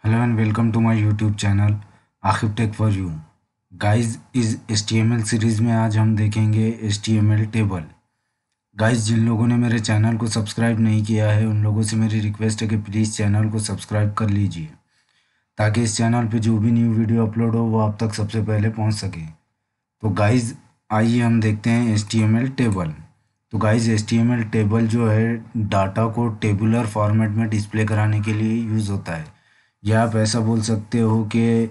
Hello and welcome to my YouTube channel Aqib tech for you. Guys इस HTML series में आज हम देखेंगे HTML टेबल। गाइस जिन लोगों ने मेरे चैनल को सब्सक्राइब नहीं किया है उन लोगों से मेरी रिक्वेस्ट है कि प्लीज़ चैनल को सब्सक्राइब कर लीजिए ताकि इस चैनल पे जो भी न्यू वीडियो अपलोड हो वो आप तक सबसे पहले पहुंच सके। तो गाइस आइए हम देखते हैं HTML टेबल। तो गाइस HTML टेबल जो है डाटा को टेबुलर फॉर्मेट में डिस्प्ले कराने के लिए यूज़ होता है, या आप ऐसा बोल सकते हो कि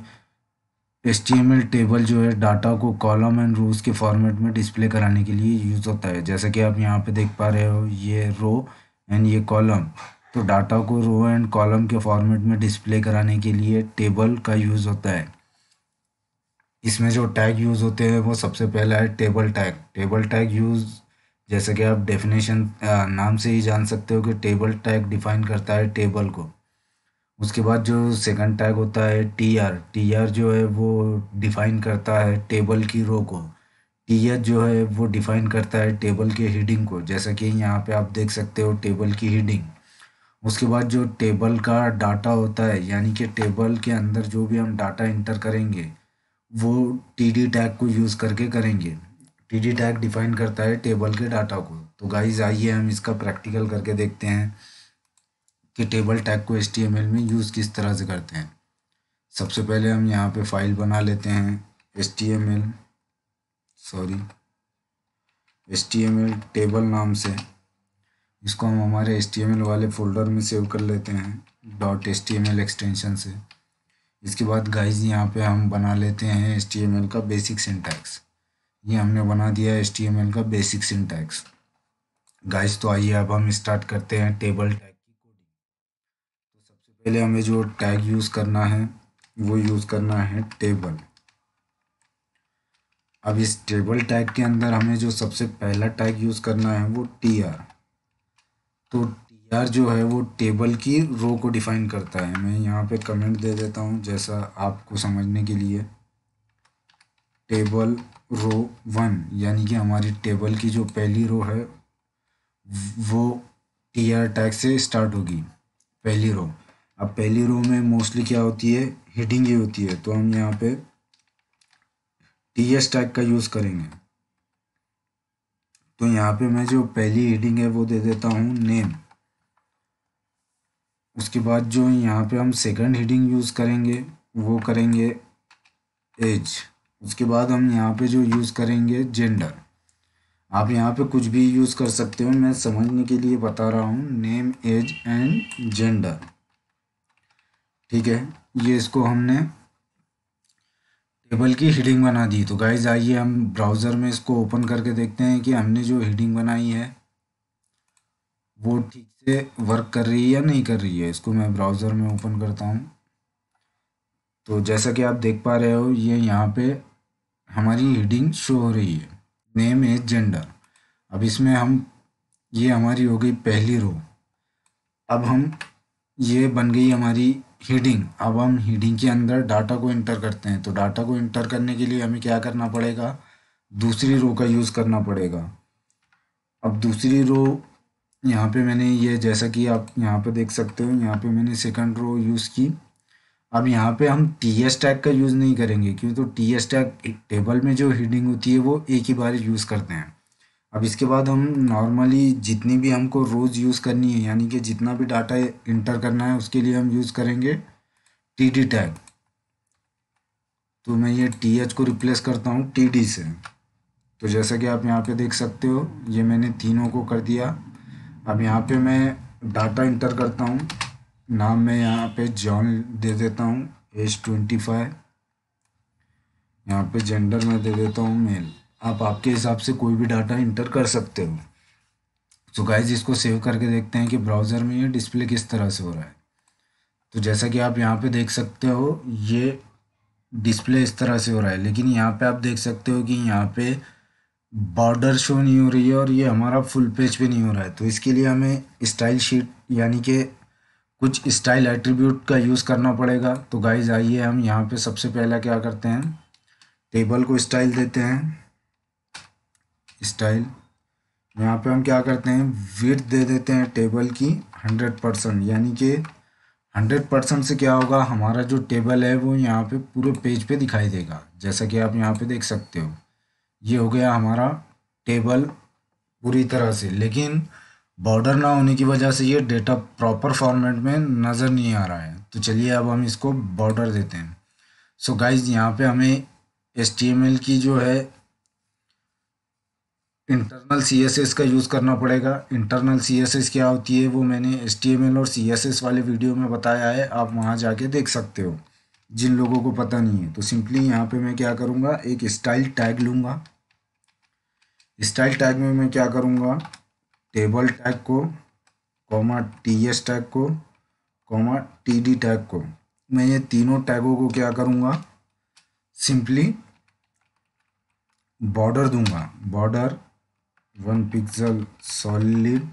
HTML टेबल जो है डाटा को कॉलम एंड रोज के फॉर्मेट में डिस्प्ले कराने के लिए यूज़ होता है। जैसा कि आप यहाँ पे देख पा रहे हो, ये रो एंड ये कॉलम। तो डाटा को रो एंड कॉलम के फॉर्मेट में डिस्प्ले कराने के लिए टेबल का यूज़ होता है। इसमें जो टैग यूज़ होते हैं वो सबसे पहला है table tag. Table tag use जैसे कि आप डेफिनेशन नाम से ही जान सकते हो कि टेबल टैग डिफाइन करता है टेबल को। उसके बाद जो सेकंड टैग होता है टी आर। टी आर जो है वो डिफाइन करता है टेबल की रो को। टी एच जो है वो डिफाइन करता है टेबल के हेडिंग को, जैसा कि यहाँ पे आप देख सकते हो टेबल की हेडिंग। उसके बाद जो टेबल का डाटा होता है, यानी कि टेबल के अंदर जो भी हम डाटा इंटर करेंगे वो टी डी टैग को यूज़ करके करेंगे। टी डी टैग डिफाइन करता है टेबल के डाटा को। तो गाइज आइए हम इसका प्रैक्टिकल करके देखते हैं कि टेबल टैग को HTML में यूज़ किस तरह से करते हैं। सबसे पहले हम यहाँ पे फाइल बना लेते हैं HTML टेबल नाम से। इसको हम हमारे HTML वाले फोल्डर में सेव कर लेते हैं .html एक्सटेंशन से। इसके बाद गाइज यहाँ पे हम बना लेते हैं HTML का बेसिक सिंटैक्स। ये हमने बना दिया है HTML का बेसिक सिंटैक्स। गाइज तो आइए अब हम स्टार्ट करते हैं टेबल टैग की कोडिंग। तो सबसे पहले हमें जो टैग यूज़ करना है वो यूज़ करना है टेबल। अब इस टेबल टैग के अंदर हमें जो सबसे पहला टैग यूज़ करना है वो टी आर। तो टी आर जो है वो टेबल की रो को डिफाइन करता है। मैं यहाँ पे कमेंट दे देता हूँ जैसा आपको समझने के लिए। टेबल रो 1 यानी कि हमारी टेबल की जो पहली रो है वो टी आर टैग से स्टार्ट होगी, पहली रो। अब पहली रो में मोस्टली क्या होती है, हेडिंग ही होती है, तो हम यहाँ पे टी एस टैग का यूज़ करेंगे। तो यहाँ पे मैं जो पहली हेडिंग है वो दे देता हूँ नेम। उसके बाद जो यहाँ पे हम सेकंड हेडिंग यूज़ करेंगे वो करेंगे एज। उसके बाद हम यहाँ पे जो यूज़ करेंगे जेंडर। आप यहाँ पे कुछ भी यूज़ कर सकते हो, मैं समझने के लिए बता रहा हूँ। नेम एज एंड जेंडर, ठीक है। ये इसको हमने टेबल की हेडिंग बना दी। तो गाइज आइए हम ब्राउज़र में इसको ओपन करके देखते हैं कि हमने जो हेडिंग बनाई है वो ठीक से वर्क कर रही है या नहीं कर रही है। इसको मैं ब्राउज़र में ओपन करता हूँ। तो जैसा कि आप देख पा रहे हो ये यहाँ पे हमारी हेडिंग शो हो रही है, नेम एज जेंडर। अब इसमें हम, ये हमारी हो गई पहली रो। अब हम, ये बन गई हमारी हेडिंग। अब हम हेडिंग के अंदर डाटा को इंटर करते हैं। तो डाटा को इंटर करने के लिए हमें क्या करना पड़ेगा, दूसरी रो का यूज़ करना पड़ेगा। अब दूसरी रो यहाँ पे मैंने, ये जैसा कि आप यहाँ पे देख सकते हो, यहाँ पे मैंने सेकंड रो यूज़ की। अब यहाँ पे हम टी एस टैग का यूज़ नहीं करेंगे, क्यों, तो टी एस टैग टेबल में जो हेडिंग होती है वो एक ही बार यूज़ करते हैं। अब इसके बाद हम नॉर्मली जितनी भी हमको रोज़ यूज़ करनी है, यानी कि जितना भी डाटा इंटर करना है उसके लिए हम यूज़ करेंगे टी डी टैग। तो मैं ये टी एच को रिप्लेस करता हूँ टी डी से। तो जैसा कि आप यहाँ पे देख सकते हो ये मैंने तीनों को कर दिया। अब यहाँ पे मैं डाटा इंटर करता हूँ। नाम मैं यहाँ पे जॉन दे देता हूँ, एज 25। यहाँ पे जेंडर मैं दे देता हूँ मेल। आप आपके हिसाब से कोई भी डाटा इंटर कर सकते हो। तो गाइज इसको सेव करके देखते हैं कि ब्राउज़र में ये डिस्प्ले किस तरह से हो रहा है। तो जैसा कि आप यहाँ पे देख सकते हो ये डिस्प्ले इस तरह से हो रहा है, लेकिन यहाँ पे आप देख सकते हो कि यहाँ पे बॉर्डर शो नहीं हो रही है और ये हमारा फुल पेज पे नहीं हो रहा है। तो इसके लिए हमें स्टाइल शीट यानी कि कुछ स्टाइल एट्रीब्यूट का यूज़ करना पड़ेगा। तो गाइज आइए हम यहाँ पे सबसे पहला क्या करते हैं, टेबल को स्टाइल देते हैं, स्टाइल। यहाँ पे हम क्या करते हैं, विड्थ दे देते हैं टेबल की 100%, यानी कि 100% से क्या होगा, हमारा जो टेबल है वो यहाँ पे पूरे पेज पे दिखाई देगा, जैसा कि आप यहाँ पे देख सकते हो। ये हो गया हमारा टेबल पूरी तरह से, लेकिन बॉर्डर ना होने की वजह से ये डेटा प्रॉपर फॉर्मेट में नज़र नहीं आ रहा है। तो चलिए अब हम इसको बॉर्डर देते हैं। सो गाइज यहाँ पे हमें HTML की जो है इंटरनल CSS का यूज़ करना पड़ेगा। इंटरनल CSS क्या होती है वो मैंने HTML और CSS वाले वीडियो में बताया है, आप वहाँ जाके देख सकते हो जिन लोगों को पता नहीं है। तो सिंपली यहाँ पे मैं क्या करूँगा, एक स्टाइल टैग लूँगा। स्टाइल टैग में मैं क्या करूँगा, टेबल टैग को, कॉमा TS टैग को, कॉमा TD टैग को, मैं ये तीनों टैगों को क्या करूँगा, सिंपली बॉर्डर दूंगा। बॉर्डर 1 पिक्सल सॉलिड,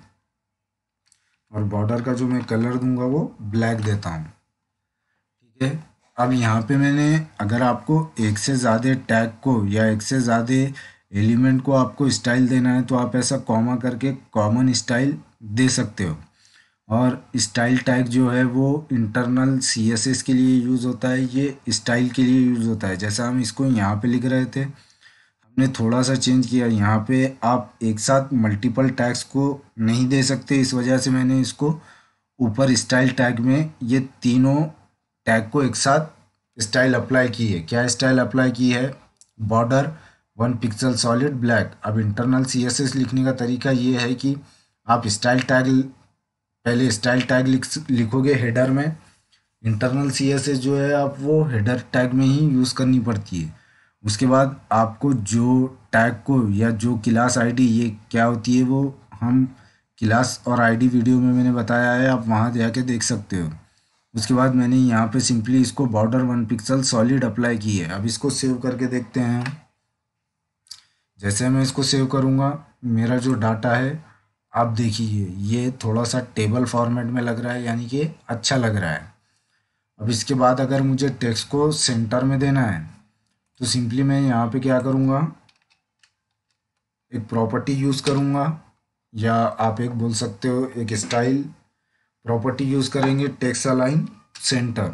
और बॉर्डर का जो मैं कलर दूंगा वो ब्लैक देता हूँ। ठीक है, अब यहाँ पे मैंने, अगर आपको एक से ज़्यादा टैग को या एक से ज़्यादा एलिमेंट को आपको स्टाइल देना है तो आप ऐसा कॉमा करके कॉमन स्टाइल दे सकते हो। और स्टाइल टैग जो है वो इंटरनल CSS के लिए यूज़ होता है, ये स्टाइल के लिए यूज़ होता है। जैसा हम इसको यहाँ पे लिख रहे थे, हमने थोड़ा सा चेंज किया। यहाँ पे आप एक साथ मल्टीपल टैग्स को नहीं दे सकते, इस वजह से मैंने इसको ऊपर स्टाइल टैग में ये तीनों टैग को एक साथ स्टाइल अप्लाई की है। क्या स्टाइल अप्लाई की है, बॉर्डर 1 पिक्सल सॉलिड ब्लैक। अब इंटरनल CSS लिखने का तरीका ये है कि आप स्टाइल टैग, पहले स्टाइल टैग लिखोगे हेडर में। इंटरनल CSS जो है आप वो हेडर टैग में ही यूज़ करनी पड़ती है। उसके बाद आपको जो टैग को या जो क्लास आईडी, ये क्या होती है वो हम क्लास और आईडी वीडियो में मैंने बताया है, आप वहाँ जाके देख सकते हो। उसके बाद मैंने यहाँ पे सिंपली इसको बॉर्डर 1 पिक्सल सॉलिड अप्लाई की है। अब इसको सेव करके देखते हैं। जैसे मैं इसको सेव करूँगा, मेरा जो डाटा है, आप देखिए ये थोड़ा सा टेबल फॉर्मेट में लग रहा है, यानी कि अच्छा लग रहा है। अब इसके बाद अगर मुझे टेक्स्ट को सेंटर में देना है तो सिंपली मैं यहाँ पे क्या करूँगा, एक प्रॉपर्टी यूज़ करूँगा, या आप एक बोल सकते हो एक स्टाइल प्रॉपर्टी यूज़ करेंगे, टेक्स्ट अलाइन सेंटर।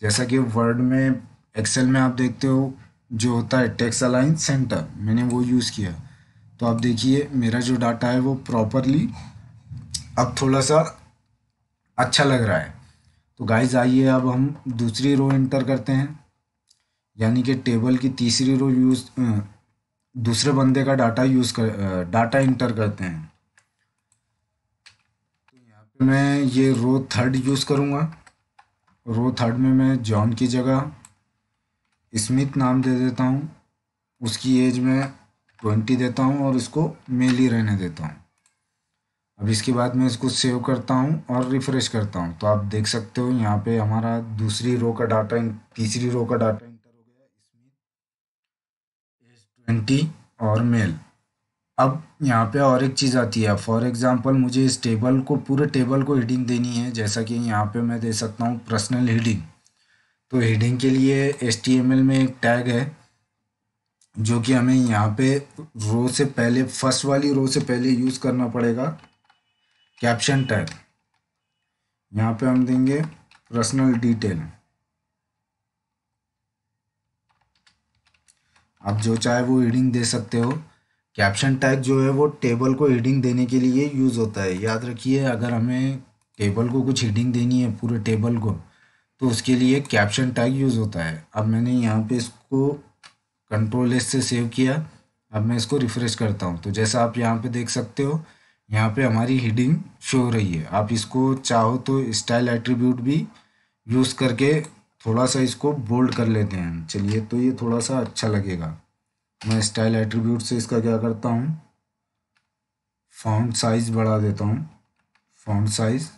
जैसा कि वर्ड में, एक्सेल में आप देखते हो जो होता है टेक्स्ट अलाइन सेंटर, मैंने वो यूज़ किया। तो आप देखिए मेरा जो डाटा है वो प्रॉपरली अब थोड़ा सा अच्छा लग रहा है। तो गाइज आइए अब हम दूसरी रो एंटर करते हैं, यानी कि टेबल की तीसरी रो यूज़, दूसरे बंदे का डाटा इंटर करते हैं। तो यहाँ पे मैं ये रो थर्ड यूज़ करूँगा। रो थर्ड में मैं जॉन की जगह स्मिथ नाम दे देता हूँ, उसकी एज में 20 देता हूँ और इसको मेल ही रहने देता हूँ। अब इसके बाद मैं इसको सेव करता हूँ और रिफ़्रेश करता हूँ, तो आप देख सकते हो यहाँ पे हमारा दूसरी रो का डाटा, तीसरी रो का डाटा इंटर हो गया, स्मिथ एज 20 और मेल। अब यहाँ पे और एक चीज़ आती है, फॉर एग्जांपल मुझे इस टेबल को, पूरे टेबल को हेडिंग देनी है, जैसा कि यहाँ पे मैं दे सकता हूँ पर्सनल हेडिंग। तो हेडिंग के लिए HTML में एक टैग है जो कि हमें यहाँ पे रो से पहले, फर्स्ट वाली रो से पहले यूज़ करना पड़ेगा, कैप्शन टैग। यहाँ पे हम देंगे पर्सनल डिटेल। आप जो चाहे वो हेडिंग दे सकते हो। कैप्शन टैग जो है वो टेबल को हेडिंग देने के लिए यूज़ होता है। याद रखिए, अगर हमें टेबल को कुछ हेडिंग देनी है, पूरे टेबल को, तो उसके लिए कैप्शन टैग यूज़ होता है। अब मैंने यहाँ पे इसको कंट्रोल S से सेव किया। अब मैं इसको रिफ़्रेश करता हूँ, तो जैसा आप यहाँ पे देख सकते हो, यहाँ पे हमारी हेडिंग शो हो रही है। आप इसको चाहो तो स्टाइल एट्रीब्यूट भी यूज़ करके थोड़ा सा इसको बोल्ड कर लेते हैं। चलिए, तो ये थोड़ा सा अच्छा लगेगा। मैं स्टाइल एट्रीब्यूट से इसका क्या करता हूँ, फॉन्ट साइज़ बढ़ा देता हूँ। फॉन्ट साइज़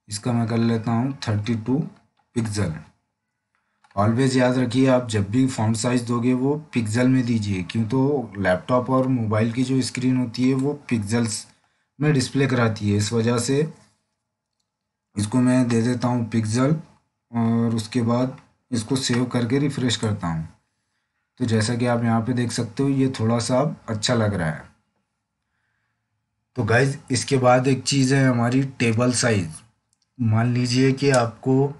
इसका मैं कर लेता हूँ 32 पिक्सल। ऑलवेज याद रखिए, आप जब भी फॉन्ट साइज़ दोगे वो पिक्सल में दीजिए, क्यों तो लैपटॉप और मोबाइल की जो स्क्रीन होती है वो पिक्सल्स में डिस्प्ले कराती है, इस वजह से इसको मैं दे देता हूँ पिक्सल। और उसके बाद इसको सेव करके रिफ़्रेश करता हूँ। तो जैसा कि आप यहाँ पे देख सकते हो, ये थोड़ा सा अब अच्छा लग रहा है। तो गाइज इसके बाद एक चीज़ है हमारी टेबल साइज़। मान लीजिए कि आपको,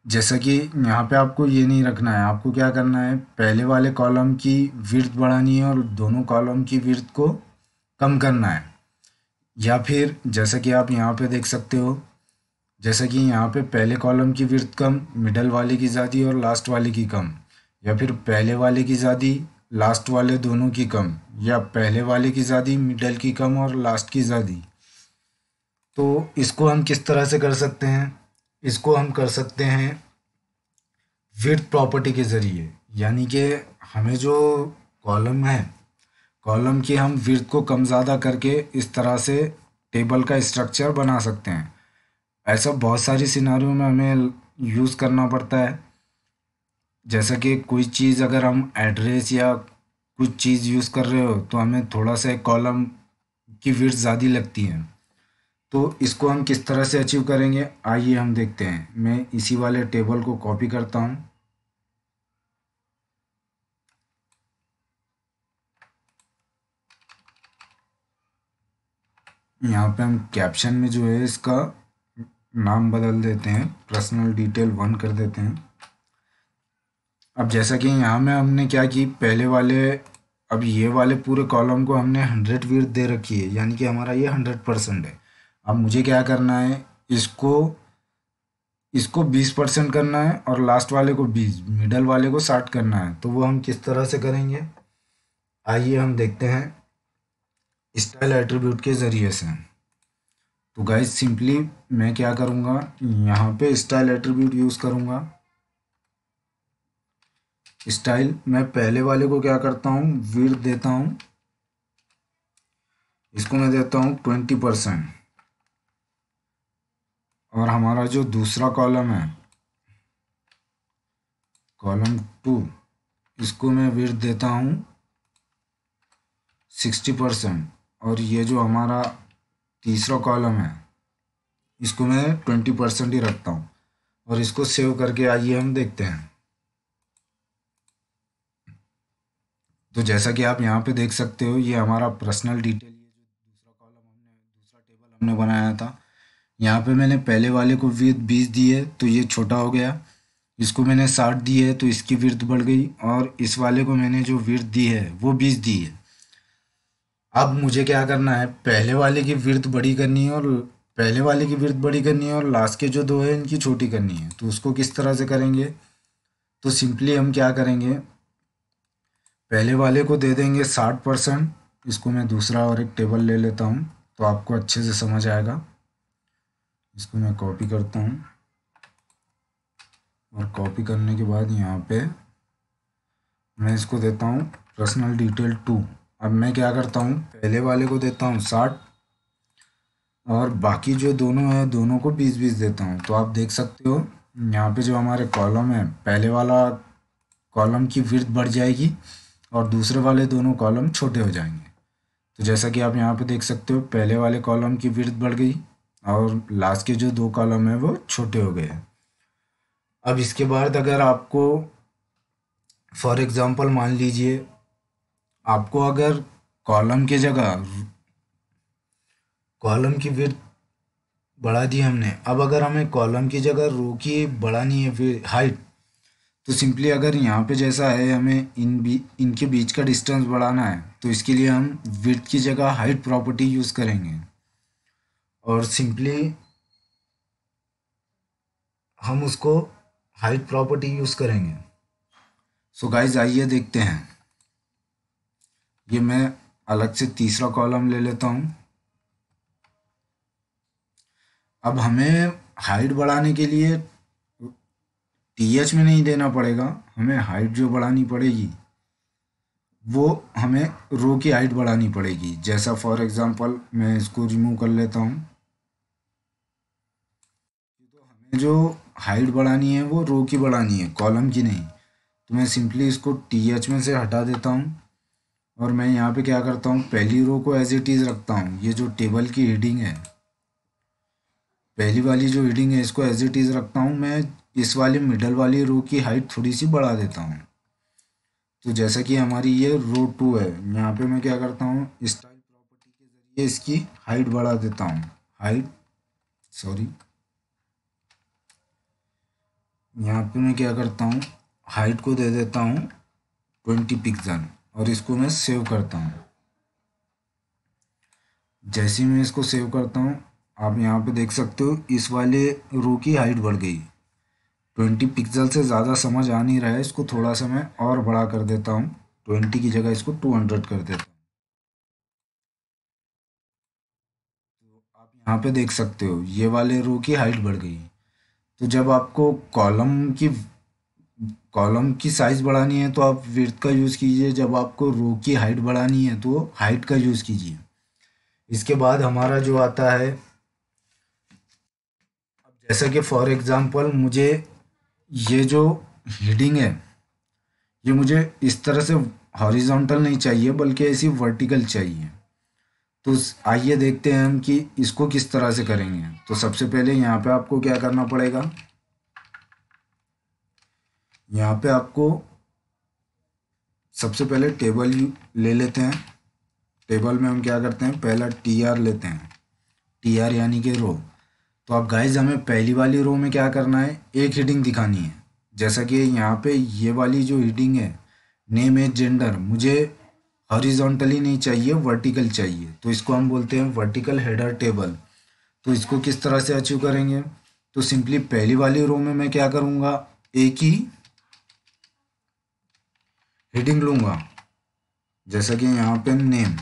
जैसा कि यहाँ पे आपको ये नहीं रखना है, आपको क्या करना है, पहले वाले कॉलम की विड्थ बढ़ानी है और दोनों कॉलम की विड्थ को कम करना है। या फिर जैसा कि आप यहाँ पे देख सकते हो, जैसा कि यहाँ पे पहले कॉलम की विड्थ कम, मिडल वाले की ज़्यादा और लास्ट वाले की कम, या फिर पहले वाले की ज़्यादा, लास्ट वाले दोनों की कम, या पहले वाले की ज़्यादा, मिडल की कम और लास्ट की ज़्यादा। तो इसको हम किस तरह से कर सकते हैं, इसको हम कर सकते हैं विड्थ प्रॉपर्टी के ज़रिए। यानी कि हमें जो कॉलम है, कॉलम की हम विड्थ को कम ज़्यादा करके इस तरह से टेबल का स्ट्रक्चर बना सकते हैं। ऐसा बहुत सारी सिनारियों में हमें यूज़ करना पड़ता है। जैसा कि कोई चीज़ अगर हम एड्रेस या कुछ चीज़ यूज़ कर रहे हो तो हमें थोड़ा सा कॉलम की विड्थ ज़्यादा लगती है। तो इसको हम किस तरह से अचीव करेंगे, आइए हम देखते हैं। मैं इसी वाले टेबल को कॉपी करता हूँ। यहाँ पे हम कैप्शन में जो है इसका नाम बदल देते हैं, पर्सनल डिटेल 1 कर देते हैं। अब जैसा कि यहाँ में हमने क्या की, पहले वाले, अब ये वाले पूरे कॉलम को हमने 100 विड्थ दे रखी है, यानी कि हमारा ये 100% है। अब मुझे क्या करना है, इसको इसको 20% करना है और लास्ट वाले को 20, मिडल वाले को 60 करना है। तो वो हम किस तरह से करेंगे, आइए हम देखते हैं स्टाइल एट्रीब्यूट के ज़रिए से। तो गाइस सिंपली मैं क्या करूँगा, यहाँ पे स्टाइल एट्रीब्यूट यूज़ करूँगा। स्टाइल मैं पहले वाले को क्या करता हूँ, विड्थ देता हूँ, इसको मैं देता हूँ 20%। और हमारा जो दूसरा कॉलम है, कॉलम 2, इसको मैं विड्थ देता हूँ 60%। और ये जो हमारा तीसरा कॉलम है, इसको मैं 20% ही रखता हूँ। और इसको सेव करके आइए हम देखते हैं। तो जैसा कि आप यहाँ पे देख सकते हो, ये हमारा पर्सनल डिटेल, ये जो दूसरा कॉलम हमने, दूसरा टेबल हमने बनाया था, यहाँ पे मैंने पहले वाले को विड्थ 20 दी है तो ये छोटा हो गया, इसको मैंने 60 दी है तो इसकी विड्थ बढ़ गई, और इस वाले को मैंने जो विड्थ दी है वो 20 दी है। अब मुझे क्या करना है, पहले वाले की विड्थ बड़ी करनी है, और पहले वाले की विड्थ बड़ी करनी है और लास्ट के जो दो है इनकी छोटी करनी है। तो उसको किस तरह से करेंगे, तो सिंपली हम क्या करेंगे, पहले वाले को दे देंगे 60%। इसको मैं दूसरा और एक टेबल ले लेता हूँ तो आपको अच्छे से समझ आएगा। इसको मैं कॉपी करता हूँ और कॉपी करने के बाद यहाँ पे मैं इसको देता हूँ पर्सनल डिटेल 2। अब मैं क्या करता हूँ, पहले वाले को देता हूँ 60 और बाकी जो दोनों है दोनों को 20-20 देता हूँ। तो आप देख सकते हो यहाँ पे जो हमारे कॉलम है, पहले वाला कॉलम की विड्थ बढ़ जाएगी और दूसरे वाले दोनों कॉलम छोटे हो जाएंगे। तो जैसा कि आप यहाँ पे देख सकते हो, पहले वाले कॉलम की विड्थ बढ़ गई और लास्ट के जो दो कॉलम है वो छोटे हो गए। अब इसके बाद अगर आपको, फॉर एग्जांपल मान लीजिए आपको अगर कॉलम की जगह, कॉलम की विड्थ बढ़ा दी हमने, अब अगर हमें कॉलम की जगह रो की बढ़ानी है हाइट, तो सिंपली अगर यहाँ पे जैसा है हमें इनके बीच का डिस्टेंस बढ़ाना है तो इसके लिए हम विड्थ की जगह हाइट प्रॉपर्टी यूज़ करेंगे और सिंपली हम उसको हाइट प्रॉपर्टी यूज़ करेंगे। सो गाइज आइए देखते हैं। ये मैं अलग से तीसरा कॉलम ले लेता हूँ। अब हमें हाइट बढ़ाने के लिए टीएच में नहीं देना पड़ेगा, हमें हाइट जो बढ़ानी पड़ेगी वो हमें रो की हाइट बढ़ानी पड़ेगी। जैसा फॉर एग्जांपल मैं इसको रिमूव कर लेता हूँ। तो हमें जो हाइट बढ़ानी है वो रो की बढ़ानी है, कॉलम की नहीं। तो मैं सिंपली इसको टीएच में से हटा देता हूँ और मैं यहाँ पे क्या करता हूँ, पहली रो को एज इट इज़ रखता हूँ। ये जो टेबल की हेडिंग है, पहली वाली जो हेडिंग है इसको एज इट इज़ रखता हूँ। मैं इस वाली मिडल वाली रो की हाइट थोड़ी सी बढ़ा देता हूँ। तो जैसा कि हमारी ये रो 2 है, यहाँ पे मैं क्या करता हूँ, स्टाइल प्रॉपर्टी के ज़रिए इसकी हाइट बढ़ा देता हूँ। हाइट, सॉरी, यहाँ पे मैं क्या करता हूँ, हाइट को दे देता हूँ 20 पिक्सल और इसको मैं सेव करता हूँ। जैसे ही मैं इसको सेव करता हूँ, आप यहाँ पे देख सकते हो इस वाले रो की हाइट बढ़ गई। 20 पिक्सल से ज़्यादा समझ आ नहीं रहा है, इसको थोड़ा सा मैं और बड़ा कर देता हूँ। 20 की जगह इसको 200 कर देता हूँ। आप यहाँ पे देख सकते हो ये वाले रो की हाइट बढ़ गई। तो जब आपको कॉलम की साइज़ बढ़ानी है तो आप विड्थ का यूज़ कीजिए, जब आपको रो की हाइट बढ़ानी है तो हाइट का यूज़ कीजिए। इसके बाद हमारा जो आता है, जैसा कि फॉर एग्ज़ाम्पल मुझे ये जो हेडिंग है ये मुझे इस तरह से हॉरिजॉन्टल नहीं चाहिए बल्कि ऐसी वर्टिकल चाहिए। तो आइए देखते हैं हम कि इसको किस तरह से करेंगे। तो सबसे पहले यहाँ पे आपको क्या करना पड़ेगा, यहाँ पे आपको सबसे पहले टेबल ले लेते हैं। टेबल में हम क्या करते हैं, पहला टी आर लेते हैं, टी आर यानी कि रो। तो अब गाइज हमें पहली वाली रो में क्या करना है, एक हेडिंग दिखानी है। जैसा कि यहाँ पे ये वाली जो हेडिंग है, नेम एज जेंडर, मुझे हॉरिजॉन्टली नहीं चाहिए, वर्टिकल चाहिए। तो इसको हम बोलते हैं वर्टिकल हेडर टेबल। तो इसको किस तरह से अचीव करेंगे, तो सिंपली पहली वाली रो में मैं क्या करूँगा, एक ही हेडिंग लूँगा, जैसा कि यहाँ पे नेम।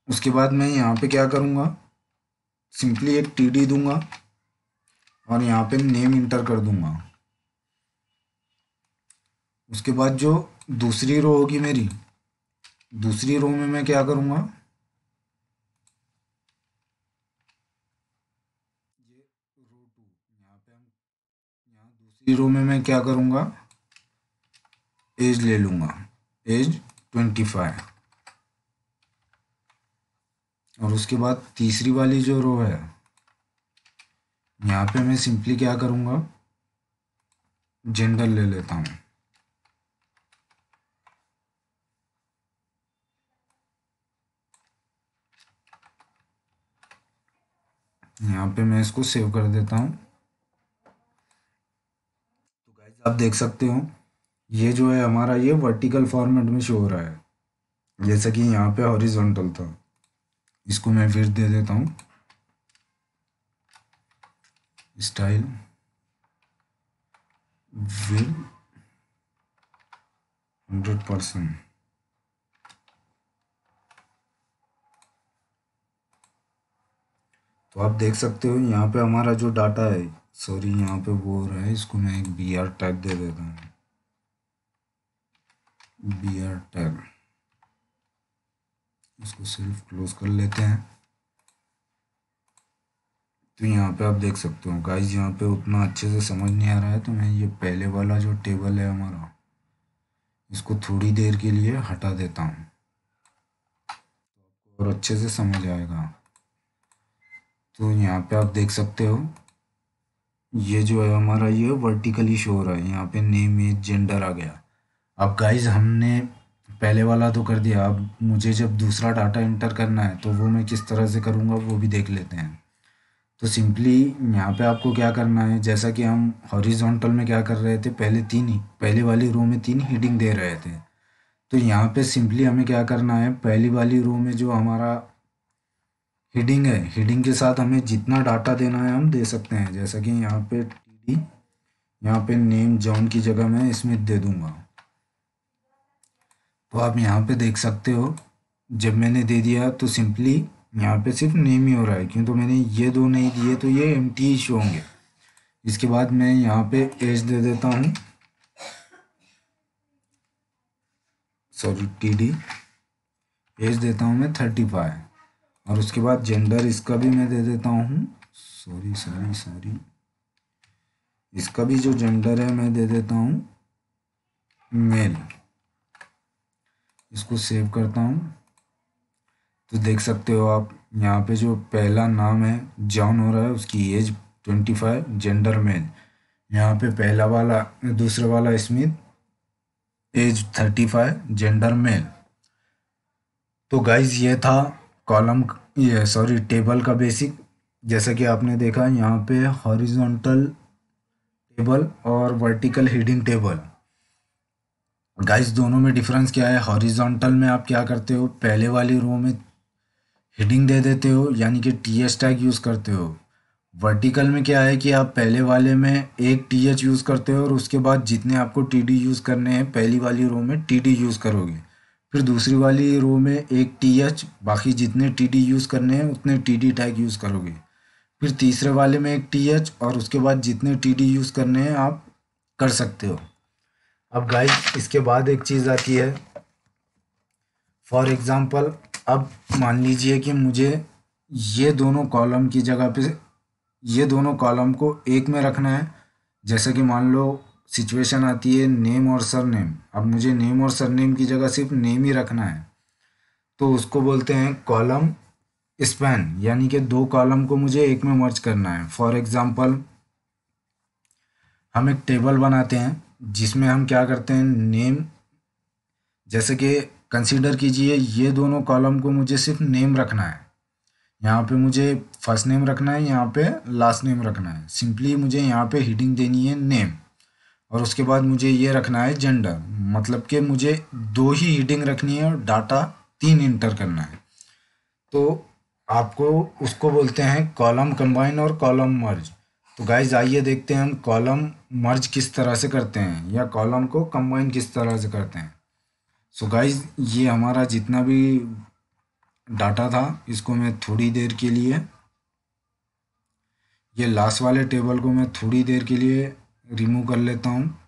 उसके बाद मैं यहाँ पे क्या करूँगा, सिंपली एक टी डी दूंगा और यहाँ पे नेम इंटर कर दूंगा। उसके बाद जो दूसरी रो होगी मेरी, दूसरी रो में मैं क्या करूँगा, ये रो टू, यहाँ पे हम यहाँ दूसरी रो में मैं क्या करूँगा, एज ले लूँगा, एज 25। और उसके बाद तीसरी वाली जो रो है, यहाँ पे मैं सिंपली क्या करूँगा, जेंडर ले लेता हूँ। यहाँ पे मैं इसको सेव कर देता हूँ। तो गाइस आप देख सकते हो ये जो है हमारा, ये वर्टिकल फॉर्मेट में शो हो रहा है, जैसा कि यहाँ पे हॉरिजॉन्टल था। इसको मैं फिर दे देता हूँ स्टाइल विद 100%। तो आप देख सकते हो यहाँ पे हमारा जो डाटा है, सॉरी यहाँ पे वो हो रहा है, इसको मैं एक बी आर टैग दे देता हूँ, बी आर टैग। इसको सिर्फ क्लोज कर लेते हैं। तो यहाँ पे आप देख सकते हो गाइस, यहाँ पे उतना अच्छे से समझ नहीं आ रहा है, तो मैं ये पहले वाला जो टेबल है हमारा, इसको थोड़ी देर के लिए हटा देता हूँ और अच्छे से समझ आएगा। तो यहाँ पे आप देख सकते हो ये जो है हमारा, ये वर्टिकली शो हो रहा है, यहाँ पे नेम एज जेंडर आ गया। अब गाइज हमने पहले वाला तो कर दिया, अब मुझे जब दूसरा डाटा इंटर करना है तो वो मैं किस तरह से करूँगा वो भी देख लेते हैं। तो सिंपली यहाँ पे आपको क्या करना है, जैसा कि हम हॉरिजॉन्टल में क्या कर रहे थे, पहले वाली रो में 3 हेडिंग दे रहे थे। तो यहाँ पे सिंपली हमें क्या करना है, पहली वाली रो में जो हमारा हेडिंग है, हेडिंग के साथ हमें जितना डाटा देना है हम दे सकते हैं। जैसा कि यहाँ पे टी डी, यहाँ पे नेम जॉन की जगह मैं स्मिथ दे दूंगा। तो आप यहाँ पे देख सकते हो जब मैंने दे दिया तो सिंपली यहाँ पे सिर्फ नेम ही हो रहा है, क्यों तो मैंने ये दो नहीं दिए तो ये एम्प्टी ही शो होंगे। इसके बाद मैं यहाँ पे एज दे देता हूँ, सॉरी टी डी, एज देता हूँ मैं 35। और उसके बाद जेंडर इसका भी मैं दे देता हूँ, सॉरी सॉरी सॉरी, इसका भी जो जेंडर है मैं दे देता हूँ मेल। इसको सेव करता हूँ। तो देख सकते हो आप यहाँ पे जो पहला नाम है जॉन हो रहा है, उसकी एज 25, जेंडर मेल। यहाँ पे पहला वाला, दूसरा वाला स्मिथ, एज 35, जेंडर मेल। तो गाइज ये था कॉलम, ये सॉरी टेबल का बेसिक। जैसा कि आपने देखा यहाँ पे हॉरिजॉन्टल टेबल और वर्टिकल हीडिंग टेबल। गाइस दोनों में डिफरेंस क्या है? हॉरिजॉन्टल में आप क्या करते हो, पहले वाली रो में हेडिंग दे देते हो, यानी कि टी एच टैग यूज़ करते हो। वर्टिकल में क्या है कि आप पहले वाले में एक टी एच यूज़ करते हो और उसके बाद जितने आपको टी डी यूज़ करने हैं पहली वाली रो में टी डी यूज़ करोगे। फिर दूसरी वाली रो में एक टी एच, बाकी जितने टी डी यूज़ करने हैं उतने टी डी टैग यूज़ करोगे। फिर तीसरे वाले में एक टी एच और उसके बाद जितने टी डी यूज़ करने हैं आप कर सकते हो। अब गाइस इसके बाद एक चीज़ आती है, फॉर एग्ज़ाम्पल अब मान लीजिए कि मुझे ये दोनों कॉलम की जगह पे ये दोनों कॉलम को एक में रखना है। जैसे कि मान लो सिचुएशन आती है नेम और सरनेम, अब मुझे नेम और सरनेम की जगह सिर्फ नेम ही रखना है, तो उसको बोलते हैं कॉलम स्पैन, यानी कि दो कॉलम को मुझे एक में मर्ज करना है। फॉर एग्ज़ाम्पल हम एक टेबल बनाते हैं जिसमें हम क्या करते हैं, नेम, जैसे कि कंसीडर कीजिए ये दोनों कॉलम को मुझे सिर्फ नेम रखना है। यहाँ पे मुझे फर्स्ट नेम रखना है, यहाँ पे लास्ट नेम रखना है। सिंपली मुझे यहाँ पे हेडिंग देनी है नेम और उसके बाद मुझे ये रखना है जेंडर, मतलब कि मुझे दो ही हेडिंग रखनी है और डाटा तीन इंटर करना है। तो आपको उसको बोलते हैं कॉलम कंबाइन और कॉलम मर्ज। तो गाइज आइए देखते हैं हम कॉलम मर्ज किस तरह से करते हैं या कॉलम को कंबाइन किस तरह से करते हैं। सो गाइज ये हमारा जितना भी डाटा था इसको मैं थोड़ी देर के लिए, ये लास्ट वाले टेबल को मैं थोड़ी देर के लिए रिमूव कर लेता हूँ।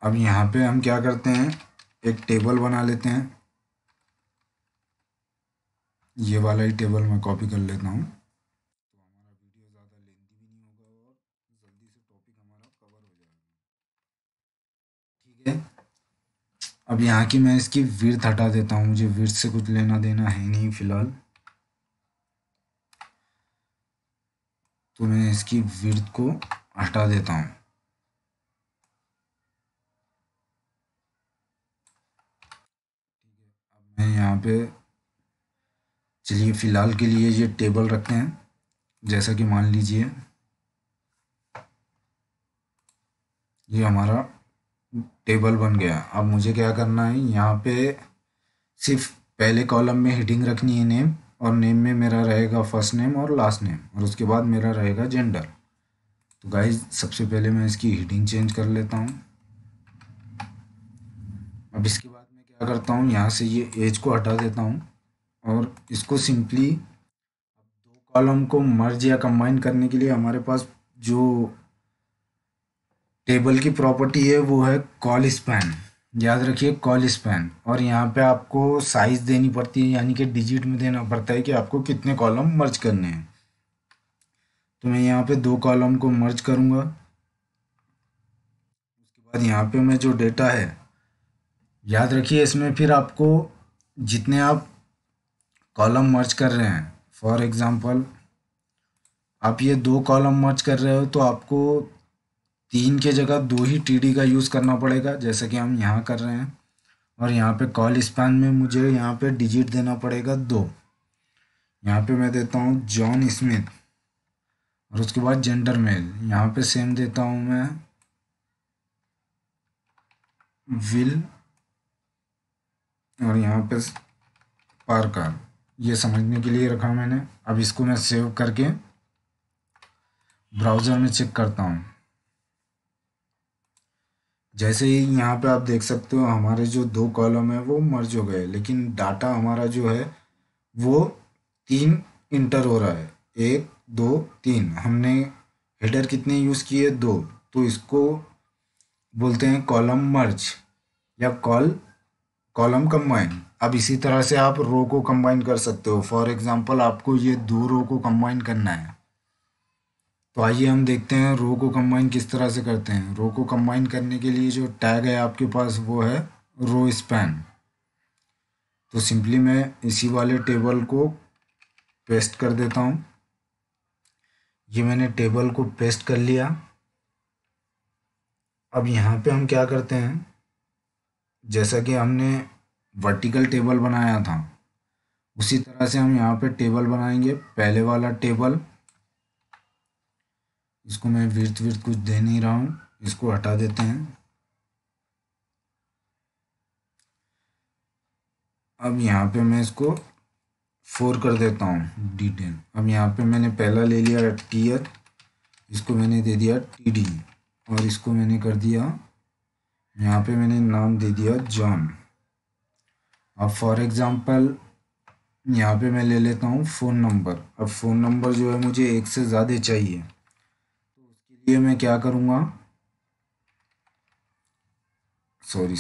अब यहाँ पे हम क्या करते हैं, एक टेबल बना लेते हैं। ये वाला ही टेबल मैं कॉपी कर लेता हूँ, तो हमारा वीडियो ज़्यादा लेंथी भी नहीं होगा और जल्दी से टॉपिक हमारा कवर हो जाएगा। ठीक है, अब यहाँ की मैं इसकी विड्थ हटा देता हूँ, मुझे विड्थ से कुछ लेना देना है नहीं फिलहाल, तो मैं इसकी विड्थ को हटा देता हूँ। अब मैं यहाँ पे, चलिए फ़िलहाल के लिए ये टेबल रखते हैं। जैसा कि मान लीजिए ये हमारा टेबल बन गया। अब मुझे क्या करना है, यहाँ पे सिर्फ पहले कॉलम में हेडिंग रखनी है नेम, और नेम में मेरा रहेगा फर्स्ट नेम और लास्ट नेम, और उसके बाद मेरा रहेगा जेंडर। तो गाइज सबसे पहले मैं इसकी हेडिंग चेंज कर लेता हूँ। अब इसके बाद मैं क्या करता हूँ, यहाँ से ये एज को हटा देता हूँ और इसको सिंपली दो कॉलम को मर्ज या कंबाइन करने के लिए हमारे पास जो टेबल की प्रॉपर्टी है वो है कॉल स्पैन। याद रखिए कॉल स्पैन, और यहाँ पे आपको साइज देनी पड़ती है, यानी कि डिजिट में देना पड़ता है कि आपको कितने कॉलम मर्ज करने हैं। तो मैं यहाँ पे दो कॉलम को मर्ज करूँगा। उसके बाद यहाँ पे मैं जो डेटा है, याद रखिए इसमें फिर आपको जितने आप कॉलम मर्ज कर रहे हैं, फॉर एग्ज़ाम्पल आप ये दो कॉलम मर्ज कर रहे हो तो आपको तीन के जगह दो ही टीडी का यूज़ करना पड़ेगा, जैसे कि हम यहाँ कर रहे हैं। और यहाँ पे कॉल स्पैन में मुझे यहाँ पे डिजिट देना पड़ेगा दो। यहाँ पे मैं देता हूँ जॉन स्मिथ, और उसके बाद जेंडर मेल, यहाँ पे सेम देता हूँ मैं विल, और यहाँ पे पार्कर। ये समझने के लिए रखा मैंने। अब इसको मैं सेव करके ब्राउज़र में चेक करता हूँ। जैसे ही यहाँ पे आप देख सकते हो हमारे जो दो कॉलम है वो मर्ज हो गए, लेकिन डाटा हमारा जो है वो तीन इंटर हो रहा है। एक दो तीन, हमने हेडर कितने यूज़ किए, दो, तो इसको बोलते हैं कॉलम मर्ज या कॉलम कंबाइन। अब इसी तरह से आप रो को कंबाइन कर सकते हो। फॉर एग्जांपल आपको ये दो रो को कंबाइन करना है, तो आइए हम देखते हैं रो को कंबाइन किस तरह से करते हैं। रो को कंबाइन करने के लिए जो टैग है आपके पास वो है रो स्पैन। तो सिंपली मैं इसी वाले टेबल को पेस्ट कर देता हूँ। ये मैंने टेबल को पेस्ट कर लिया। अब यहाँ पे हम क्या करते हैं, जैसा कि हमने वर्टिकल टेबल बनाया था उसी तरह से हम यहाँ पे टेबल बनाएंगे। पहले वाला टेबल इसको मैं विड्थ विड्थ कुछ दे नहीं रहा हूँ, इसको हटा देते हैं। अब यहाँ पे मैं इसको 4 कर देता हूँ D10। अब यहाँ पे मैंने पहला ले लिया टीयर, इसको मैंने दे दिया TD, और इसको मैंने कर दिया, यहाँ पे मैंने नाम दे दिया जॉन। अब फॉर एग्ज़ाम्पल यहाँ पे मैं ले लेता हूँ फ़ोन नंबर। अब फ़ोन नंबर जो है मुझे एक से ज़्यादा चाहिए, तो उसके लिए मैं क्या करूँगा, सॉरी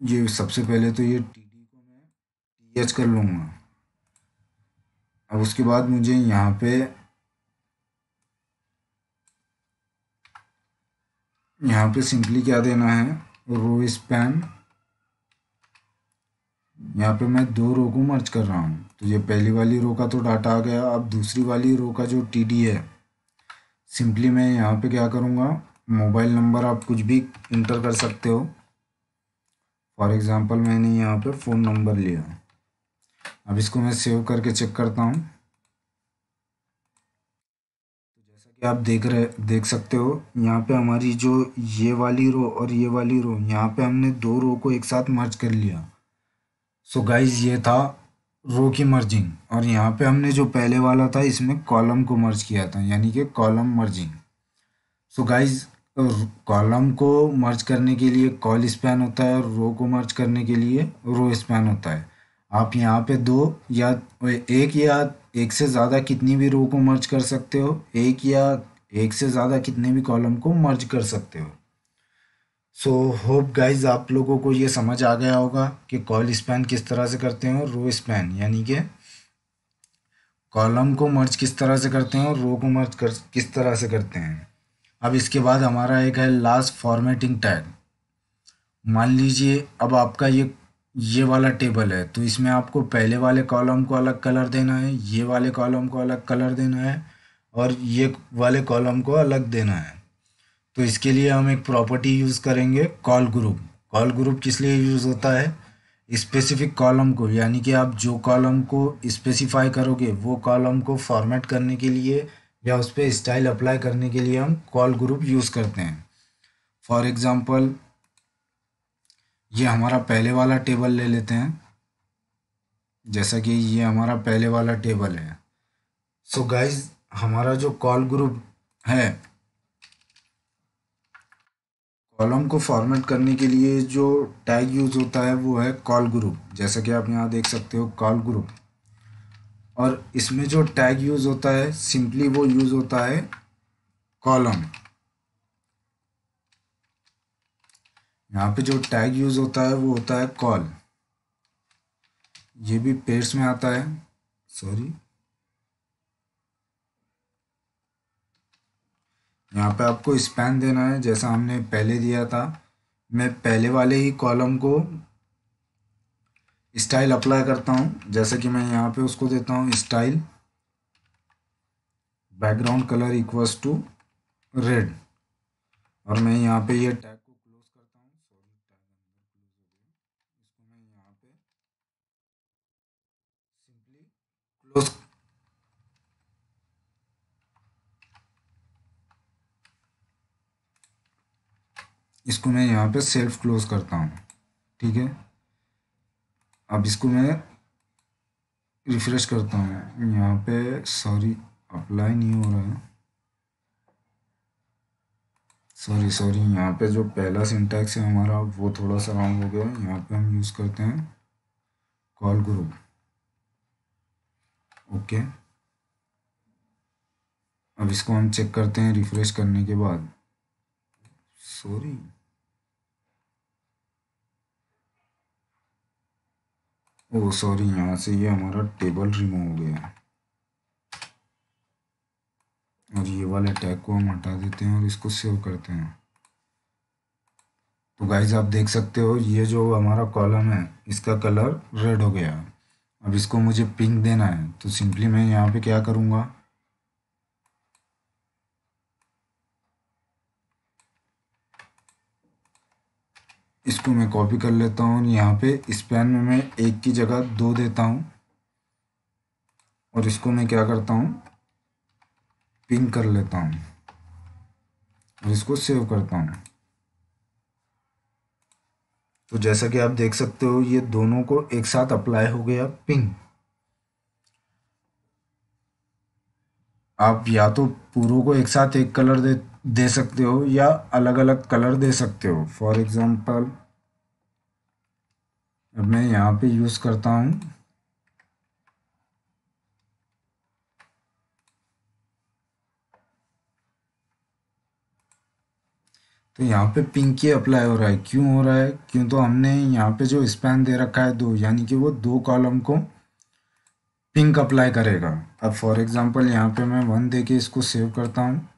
ये सबसे पहले तो ये TD को मैं TH कर लूँगा। अब उसके बाद मुझे यहाँ पे सिंपली क्या देना है, रो स्पैन। यहाँ पे मैं 2 रो को मर्ज कर रहा हूँ, तो ये पहली वाली रो का तो डाटा आ गया। अब दूसरी वाली रो का जो TD है, सिंपली मैं यहाँ पे क्या करूँगा, मोबाइल नंबर आप कुछ भी इंटर कर सकते हो। फॉर एग्ज़ाम्पल मैंने यहाँ पे फ़ोन नंबर लिया। अब इसको मैं सेव करके चेक करता हूँ। तो जैसा कि आप देख सकते हो, यहाँ पे हमारी जो ये वाली रो और ये वाली रो, यहाँ पे हमने 2 रो को एक साथ मर्ज कर लिया। सो गाइज ये था रो की मर्जिंग, और यहाँ पे हमने जो पहले वाला था इसमें कॉलम को मर्ज किया था, यानी कि column merging. So guys column को मर्ज करने के लिए कॉल स्पैन होता है, और रो को मर्ज करने के लिए रो स्पैन होता है। आप यहाँ पे या एक से ज़्यादा कितनी भी रो को मर्ज कर सकते हो, एक या एक से ज़्यादा कितने भी कॉलम को मर्ज कर सकते हो। सो होप गाइज आप लोगों को ये समझ आ गया होगा कि कॉल स्पैन किस तरह से करते हैं और रो स्पैन यानी कि कॉलम को मर्ज किस तरह से करते हैं और रो को किस तरह से करते हैं। अब इसके बाद हमारा एक है लास्ट फॉर्मेटिंग टैग। मान लीजिए अब आपका ये वाला टेबल है, तो इसमें आपको पहले वाले कॉलम को अलग कलर देना है, ये वाले कॉलम को अलग कलर देना है, और ये वाले कॉलम को अलग देना है। तो इसके लिए हम एक प्रॉपर्टी यूज़ करेंगे, कॉल ग्रुप। कॉल ग्रुप किस लिए यूज़ होता है, स्पेसिफिक कॉलम को, यानी कि आप जो कॉलम को स्पेसिफाई करोगे वो कॉलम को फॉर्मेट करने के लिए या उस पर स्टाइल अप्लाई करने के लिए हम कॉल ग्रुप यूज़ करते हैं। फॉर एग्ज़ाम्पल ये हमारा पहले वाला टेबल ले लेते हैं, जैसा कि ये हमारा पहले वाला टेबल है। सो गाइज हमारा जो कॉल ग्रुप है, कॉलम को फॉर्मेट करने के लिए जो टैग यूज़ होता है वो है कॉल ग्रुप, जैसा कि आप यहाँ देख सकते हो कॉल ग्रुप। और इसमें जो टैग यूज़ होता है सिंपली वो यूज़ होता है कॉलम। यहाँ पे जो टैग यूज़ होता है वो होता है कॉल, ये भी पेयर्स में आता है, सॉरी यहाँ पे आपको स्पैन देना है जैसा हमने पहले दिया था। मैं पहले वाले ही कॉलम को स्टाइल अप्लाई करता हूँ, जैसे कि मैं यहाँ पे उसको देता हूँ style background colour equals to red, और मैं यहाँ पे ये टैग को क्लोज करता हूँ। सॉरी टैग अंदर क्लोज हो गया, इसको मैं यहाँ पे सिंपली क्लोज, इसको मैं यहाँ पे सेल्फ क्लोज करता हूँ, ठीक है। अब इसको मैं रिफ्रेश करता हूँ, यहाँ पे सॉरी अप्लाई नहीं हो रहा है, सॉरी यहाँ पे जो पहला सिंटैक्स है हमारा वो थोड़ा सा रॉन्ग हो गया। यहाँ पे हम यूज़ करते हैं कॉल ग्रुप, ओके। अब इसको हम चेक करते हैं रिफ्रेश करने के बाद, सॉरी ओ सॉरी यहाँ से ये हमारा टेबल रिमूव हो गया, और ये वाले टैग को हम हटा देते हैं और इसको सेव करते हैं। तो गाइज आप देख सकते हो ये जो हमारा कॉलम है इसका कलर रेड हो गया। अब इसको मुझे पिंक देना है, तो सिंपली मैं यहाँ पे क्या करूँगा, इसको मैं कॉपी कर लेता हूँ, और यहाँ पे स्पैन में मैं 1 की जगह 2 देता हूँ, और इसको मैं क्या करता हूँ पिंक कर लेता हूँ और इसको सेव करता हूँ। तो जैसा कि आप देख सकते हो ये दोनों को एक साथ अप्लाई हो गया पिंक। आप या तो पूरों को एक साथ एक कलर दे दे सकते हो या अलग अलग कलर दे सकते हो। फॉर एग्जांपल अब मैं यहाँ पे यूज़ करता हूँ तो यहाँ पे पिंक ही अप्लाई हो रहा है। क्यों हो रहा है? क्यों तो हमने यहाँ पे जो स्पैन दे रखा है दो, यानी कि वो दो कॉलम को पिंक अप्लाई करेगा। अब फॉर एग्जांपल यहाँ पे मैं 1 दे के इसको सेव करता हूँ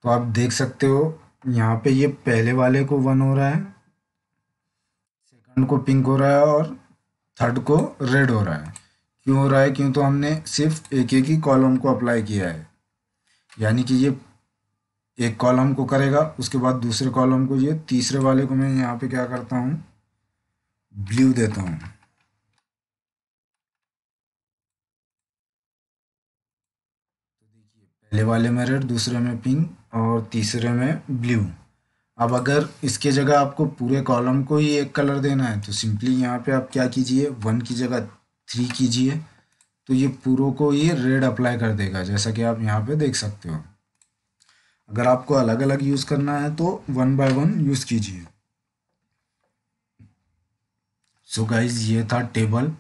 तो आप देख सकते हो यहाँ पे ये पहले वाले को 1 हो रहा है, सेकंड को पिंक हो रहा है और थर्ड को रेड हो रहा है। क्यों हो रहा है? क्यों तो हमने सिर्फ एक एक ही कॉलम को अप्लाई किया है, यानी कि ये एक कॉलम को करेगा उसके बाद दूसरे कॉलम को, ये तीसरे वाले को मैं यहाँ पे क्या करता हूँ ब्लू देता हूँ। तो देखिए पहले वाले में रेड, दूसरे में पिंक और तीसरे में ब्लू। अब अगर इसके जगह आपको पूरे कॉलम को ही एक कलर देना है तो सिंपली यहाँ पे आप क्या कीजिए 1 की जगह 3 कीजिए, तो ये पूरों को ये रेड अप्लाई कर देगा जैसा कि आप यहाँ पे देख सकते हो। अगर आपको अलग अलग यूज़ करना है तो 1 बाय 1 यूज़ कीजिए। सो गाइज ये था टेबल।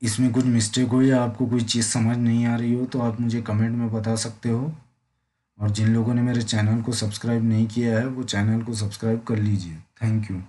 इसमें कुछ मिस्टेक हो या आपको कोई चीज़ समझ नहीं आ रही हो तो आप मुझे कमेंट में बता सकते हो। और जिन लोगों ने मेरे चैनल को सब्सक्राइब नहीं किया है वो चैनल को सब्सक्राइब कर लीजिए। Thank you.